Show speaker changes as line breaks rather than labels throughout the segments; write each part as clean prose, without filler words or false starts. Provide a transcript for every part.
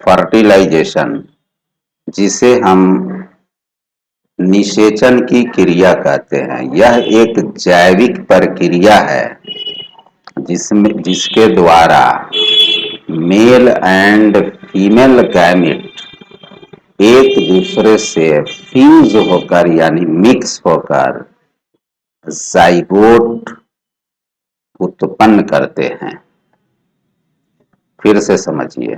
Fertilisation, जिसे हम निषेचन की क्रिया कहते हैं, यह एक जैविक प्रक्रिया है जिसके द्वारा मेल एंड फीमेल गैमेट एक दूसरे से फ्यूज होकर यानी मिक्स होकर जाइगोट उत्पन्न करते हैं। फिर से समझिए,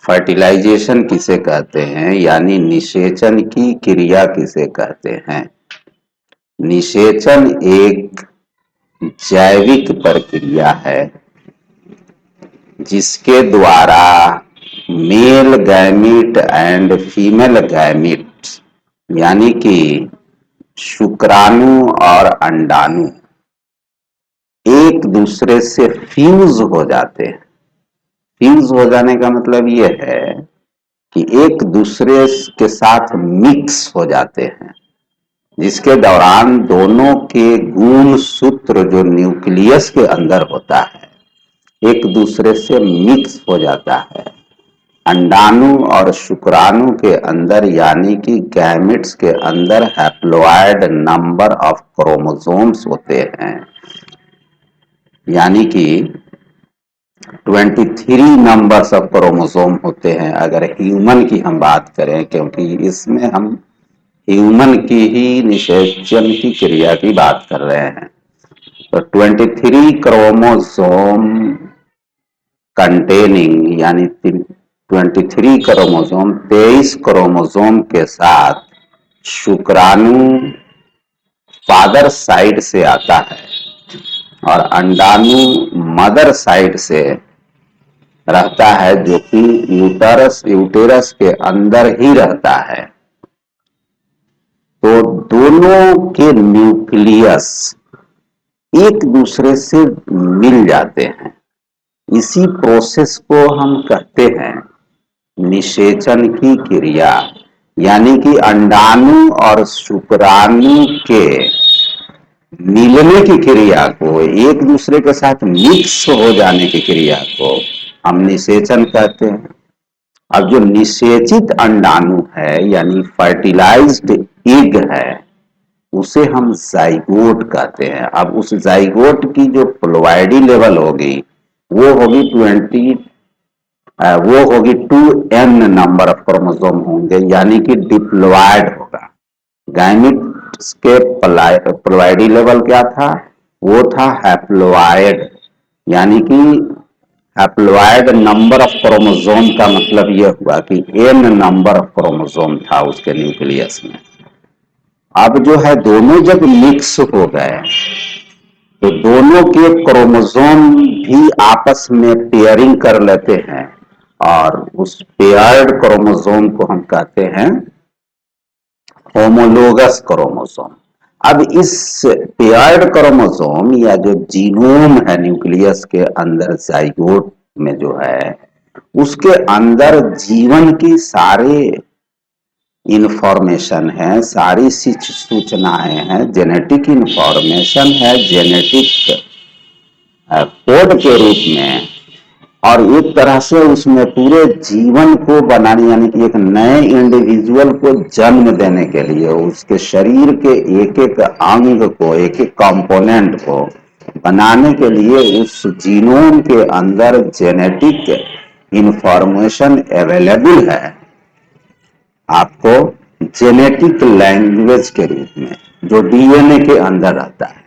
फर्टिलाइजेशन किसे कहते हैं यानी निषेचन की क्रिया किसे कहते हैं। निषेचन एक जैविक प्रक्रिया है जिसके द्वारा male gamete and female gamete यानी कि शुक्राणु और अंडाणु एक दूसरे से फ्यूज हो जाते हैं। फ्यूज हो जाने का मतलब ये है कि एक दूसरे के साथ मिक्स हो जाते हैं, जिसके दौरान दोनों के गुण सूत्र जो न्यूक्लियस के अंदर होता है एक दूसरे से मिक्स हो जाता है। अंडाणु और शुक्राणु के अंदर यानी कि गैमेट्स के अंदर हैप्लॉइड नंबर ऑफ क्रोमोसोम्स होते हैं, यानी कि 23 नंबर्स ऑफ क्रोमोसोम होते हैं अगर ह्यूमन की हम बात करें, क्योंकि इसमें हम ह्यूमन की ही निषेचन की क्रिया की बात कर रहे हैं। तो 23 क्रोमोसोम कंटेनिंग यानी 23 क्रोमोसोम 23 क्रोमोसोम के साथ शुक्राणु फादर साइड से आता है और अंडाणु मदर साइड से रहता है, जो कि यूटेरस के अंदर ही रहता है। तो दोनों के न्यूक्लियस एक दूसरे से मिल जाते हैं। इसी प्रोसेस को हम कहते हैं निषेचन की क्रिया, यानी कि अंडाणु और शुक्राणु के मिलने की क्रिया को, एक दूसरे के साथ मिक्स हो जाने की क्रिया को हम निषेचन कहते हैं। अब जो निषेचित अंडाणु है यानी फर्टिलाइज्ड एग है, उसे हम जाइगोट कहते हैं। अब उस जाइगोट की जो प्लोइडी लेवल होगी वो होगी 2n नंबर ऑफ क्रोमोसोम होंगे, यानी कि डिप्लॉयड होगा। गैमेट्स के प्लोइडी लेवल क्या था, वो था हैप्लॉइड, यानी कि हैप्लॉइड नंबर ऑफ क्रोमोसोम का मतलब यह हुआ कि n नंबर ऑफ क्रोमोसोम था उसके न्यूक्लियस में। अब जो है दोनों जब मिक्स हो गए तो दोनों के क्रोमोसोम भी आपस में पेयरिंग कर लेते हैं और उस पेयर्ड क्रोमोसोम को हम कहते हैं होमोलोगस क्रोमोसोम। अब इस पेयर्ड क्रोमोसोम या जो जीनोम है न्यूक्लियस के अंदर जाइगोट में जो है, उसके अंदर जीवन की सारे इंफॉर्मेशन है, सारी सूचनाएं हैं, जेनेटिक इंफॉर्मेशन है जेनेटिक कोड के रूप में, और एक तरह से उसमें पूरे जीवन को बनाने यानी कि एक नए इंडिविजुअल को जन्म देने के लिए उसके शरीर के एक एक अंग को, एक एक कंपोनेंट को बनाने के लिए उस जीनोम के अंदर जेनेटिक इंफॉर्मेशन अवेलेबल है आपको जेनेटिक लैंग्वेज के रूप में, जो डीएनए के अंदर रहता है।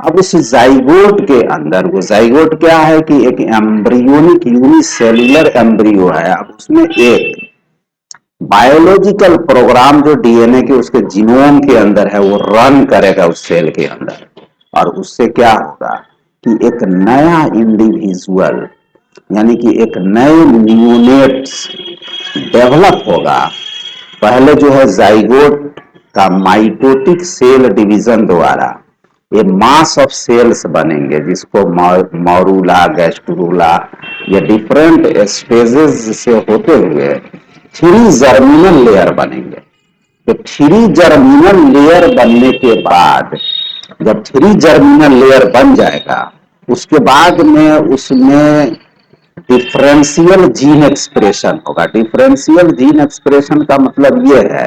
अब उस जाइगोट के अंदर, वो जाइगोट क्या है कि एक एम्ब्रियोनिक यूनिसेलुलर एम्ब्रियो है। अब उसमें एक बायोलॉजिकल प्रोग्राम जो डीएनए के उसके जीनोम के अंदर है वो रन करेगा उस सेल के अंदर, और उससे क्या होगा कि एक नया इंडिविजुअल यानी कि एक नए न्यूनेट्स डेवलप होगा। पहले जो है जाइगोट का माइटोटिक सेल डिवीजन द्वारा ये मास ऑफ सेल्स बनेंगे, जिसको मॉरूला, गैस्ट्रूला या डिफरेंट स्टेजेस से होते हुए 3 जर्मिनल लेयर बनेंगे। तो 3 जर्मिनल लेयर बनने के बाद, जब 3 जर्मिनल लेयर बन जाएगा उसके बाद में उसमें डिफरेंशियल जीन एक्सप्रेशन होगा। डिफरेंशियल जीन एक्सप्रेशन का मतलब ये है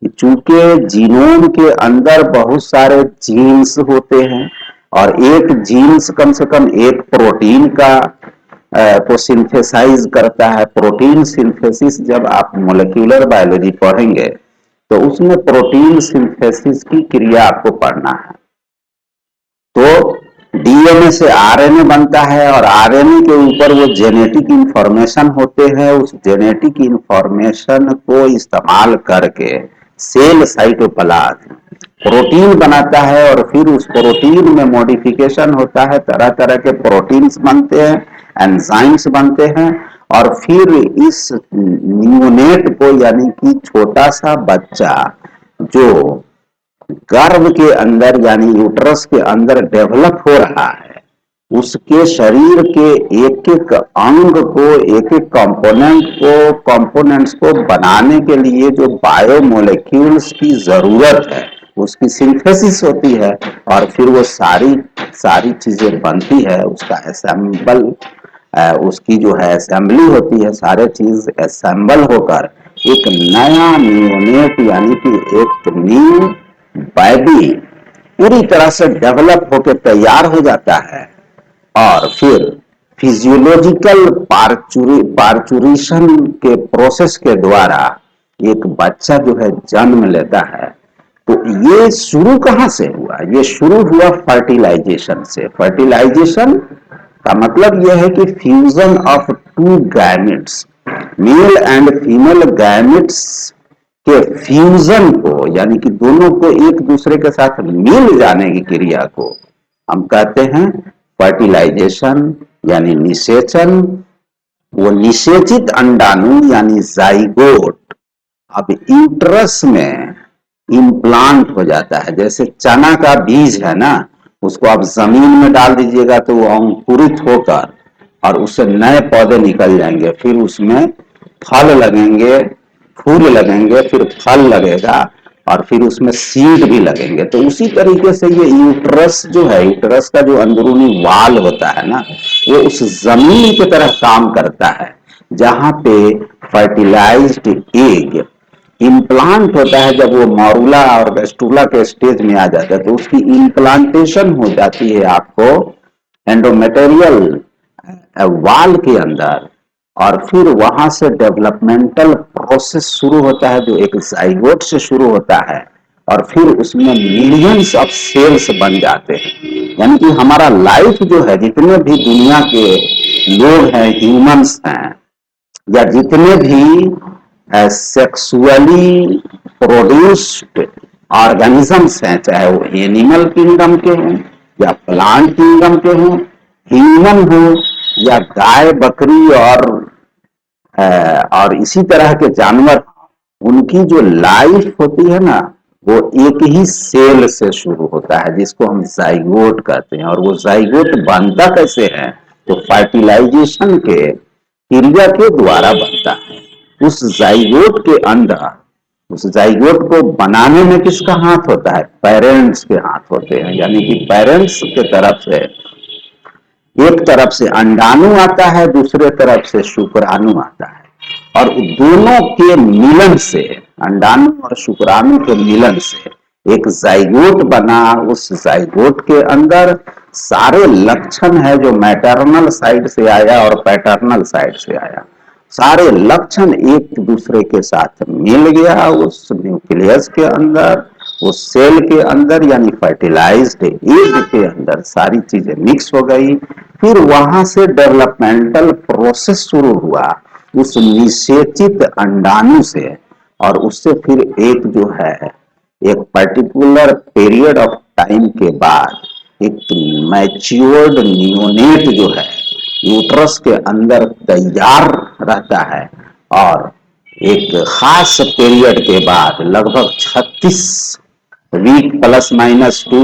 कि चूंकि जीनोम के अंदर बहुत सारे जीन्स होते हैं और एक जीन्स कम से कम एक प्रोटीन का को सिंथेसाइज करता है। प्रोटीन सिंथेसिस जब आप मोलिक्यूलर बायोलॉजी पढ़ेंगे तो उसमें प्रोटीन सिंथेसिस की क्रिया आपको पढ़ना है। तो डीएनए से आरएनए बनता है और आरएनए के ऊपर वो जेनेटिक इंफॉर्मेशन होते हैं। उस जेनेटिक इंफॉर्मेशन को इस्तेमाल करके सेल साइटोप्लाज्म प्रोटीन बनाता है और फिर उस प्रोटीन में मॉडिफिकेशन होता है, तरह तरह के प्रोटीन्स बनते हैं, एंजाइम्स बनते हैं और फिर इस न्यूनेट को यानी कि छोटा सा बच्चा जो गर्भ के अंदर यानी यूट्रस के अंदर डेवलप हो रहा है, उसके शरीर के एक एक अंग को, एक एक कंपोनेंट्स को बनाने के लिए जो बायोमोलेक्यूल्स की जरूरत है उसकी सिंथेसिस होती है और फिर वो सारी सारी चीजें बनती है। उसका असेंबल उसकी जो है असेंबली होती है, सारे चीज असेंबल होकर एक नया न्यूनेट यानी कि एक न्यू बेबी पूरी तरह से डेवलप होकर तैयार हो जाता है और फिर फिजियोलॉजिकल पार्चुरेशन के प्रोसेस के द्वारा एक बच्चा जो है जन्म लेता है। तो ये शुरू कहां से हुआ? ये शुरू हुआ फर्टिलाइजेशन से। फर्टिलाइजेशन का मतलब यह है कि fusion of two gametes, male and female gametes के फ्यूजन को यानी कि दोनों को एक दूसरे के साथ मिल जाने की क्रिया को हम कहते हैं फर्टिलाइजेशन यानी निषेचन। वो निषेचित अंडाणु यानी जाइगोट अब यूट्रस में इम्प्लांट हो जाता है। जैसे चना का बीज है ना, उसको आप जमीन में डाल दीजिएगा तो वो अंकुरित होकर और उससे नए पौधे निकल जाएंगे, फिर उसमें फल लगेंगे, फूल लगेंगे, फिर फल लगेगा और फिर उसमें सीड भी लगेंगे। तो उसी तरीके से ये यूट्रस जो है, यूट्रस का जो अंदरूनी वाल होता है ना, वो उस जमीन की तरह काम करता है जहां पे फर्टिलाइज्ड एग इम्प्लांट होता है। जब वो मॉरुला और वेस्टुला के स्टेज में आ जाता है तो उसकी इम्प्लांटेशन हो जाती है आपको एंडोमेटेरियल वाल के अंदर और फिर वहां से डेवलपमेंटल प्रोसेस शुरू होता है जो एक जाइगोट से शुरू होता है और फिर उसमें मिलियंस ऑफ सेल्स बन जाते हैं। यानी कि हमारा लाइफ जो है, जितने भी दुनिया के लोग हैं, ह्यूमंस हैं या जितने भी सेक्सुअली प्रोड्यूस्ड ऑर्गेनिजम्स हैं, चाहे वो एनिमल किंगडम के हों या प्लांट किंगडम के हों, ह्यूमन हो या गाय बकरी और इसी तरह के जानवर, उनकी जो लाइफ होती है ना वो एक ही सेल से शुरू होता है जिसको हम जाइगोट कहते हैं। और वो जाइगोट बनता कैसे है? तो फर्टिलाइजेशन के क्रिया के द्वारा बनता है। उस जाइगोट के अंदर, उस जाइगोट को बनाने में किसका हाथ होता है? पेरेंट्स के हाथ होते हैं। यानी कि पेरेंट्स के तरफ से एक तरफ से अंडाणु आता है, दूसरे तरफ से शुक्राणु आता है और दोनों के मिलन से, अंडाणु और शुक्राणु के मिलन से एक जाइगोट बना। उस जाइगोट के अंदर सारे लक्षण है जो मैटरनल साइड से आया और पैटर्नल साइड से आया, सारे लक्षण एक दूसरे के साथ मिल गया उस न्यूक्लियस के अंदर, उस सेल के अंदर यानी फर्टिलाइज्ड एग के अंदर सारी चीजें मिक्स हो गई। फिर वहां से डेवलपमेंटल प्रोसेस शुरू हुआ उस निषेचित अंडाणु से और उससे फिर एक जो है एक पर्टिकुलर पीरियड ऑफ टाइम के बाद एक मैच्योर्ड न्यूनेट जो है यूट्रस के अंदर तैयार रहता है और एक खास पीरियड के बाद लगभग 36 वीक प्लस माइनस 2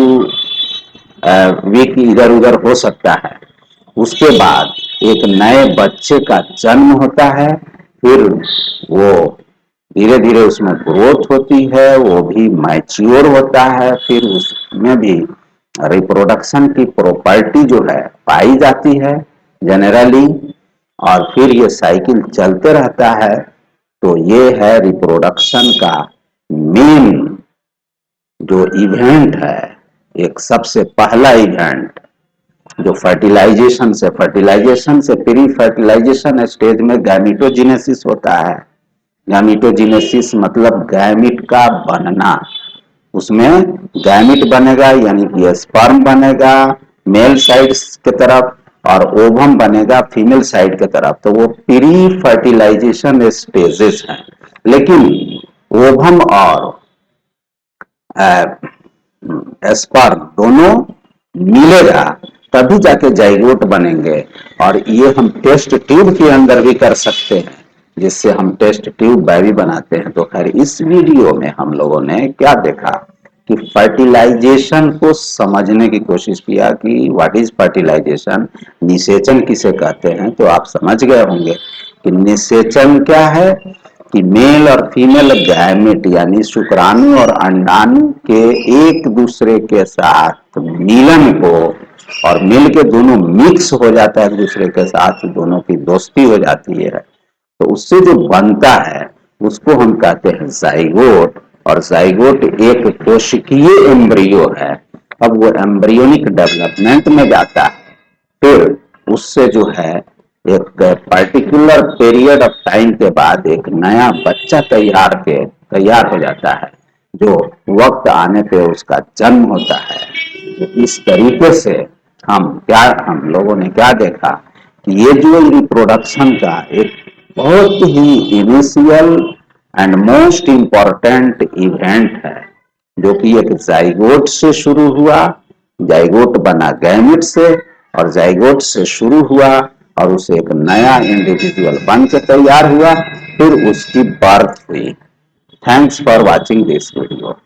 वीक इधर उधर हो सकता है, उसके बाद एक नए बच्चे का जन्म होता है। फिर वो धीरे धीरे उसमें ग्रोथ होती है, वो भी मैच्योर होता है, फिर उसमें भी रिप्रोडक्शन की प्रॉपर्टी जो है पाई जाती है जनरली। और फिर ये साइकिल चलते रहता है। तो ये है रिप्रोडक्शन का मेन जो इवेंट है, एक सबसे पहला इवेंट जो फर्टिलाइजेशन से प्री फर्टिलाइजेशन स्टेज में गैमिटोजेनेसिस होता है। गैमिटोजेनेसिस मतलब गैमिट का बनना, उसमें गैमिट बनेगा यानी कि स्पर्म बनेगा मेल साइड के तरफ और ओवम बनेगा फीमेल साइड के तरफ। तो वो प्री फर्टिलाइजेशन स्टेजेस हैं। लेकिन ओवम और स्पर्म दोनों मिलेगा तभी जाके जाइगोट बनेंगे। और ये हम टेस्ट ट्यूब के अंदर भी कर सकते हैं, जिससे हम टेस्ट ट्यूब बेबी बनाते हैं। तो खैर इस वीडियो में हम लोगों ने क्या देखा कि फर्टिलाइजेशन को समझने की कोशिश किया कि व्हाट इज फर्टिलाइजेशन, निषेचन किसे कहते हैं। तो आप समझ गए होंगे कि निषेचन क्या है कि मेल और फीमेल गैमेट यानी शुक्राणु और अंडाणु के एक दूसरे के साथ मिलन को, और मिल के दोनों मिक्स हो जाता है एक दूसरे के साथ, दोनों की दोस्ती हो जाती है। तो उससे जो बनता है उसको हम कहते हैं जाइगोट। और जाइगोट एक कोशिकीय एम्ब्रियो है। अब वो एम्ब्रियोनिक डेवलपमेंट में जाता है, फिर उससे जो है एक पर्टिकुलर पीरियड ऑफ टाइम के बाद एक नया बच्चा तैयार हो जाता है, जो वक्त आने पे उसका जन्म होता है। तो इस तरीके से हम लोगों ने क्या देखा कि ये जो रिप्रोडक्शन का एक बहुत ही initial and most important event है, जो कि एक जाइगोट से शुरू हुआ, जाइगोट बना गैमेट से, और जाइगोट से शुरू हुआ और उसे एक नया इंडिविजुअल बन के तैयार हुआ, फिर उसकी बर्थ हुई। Thanks for watching this video.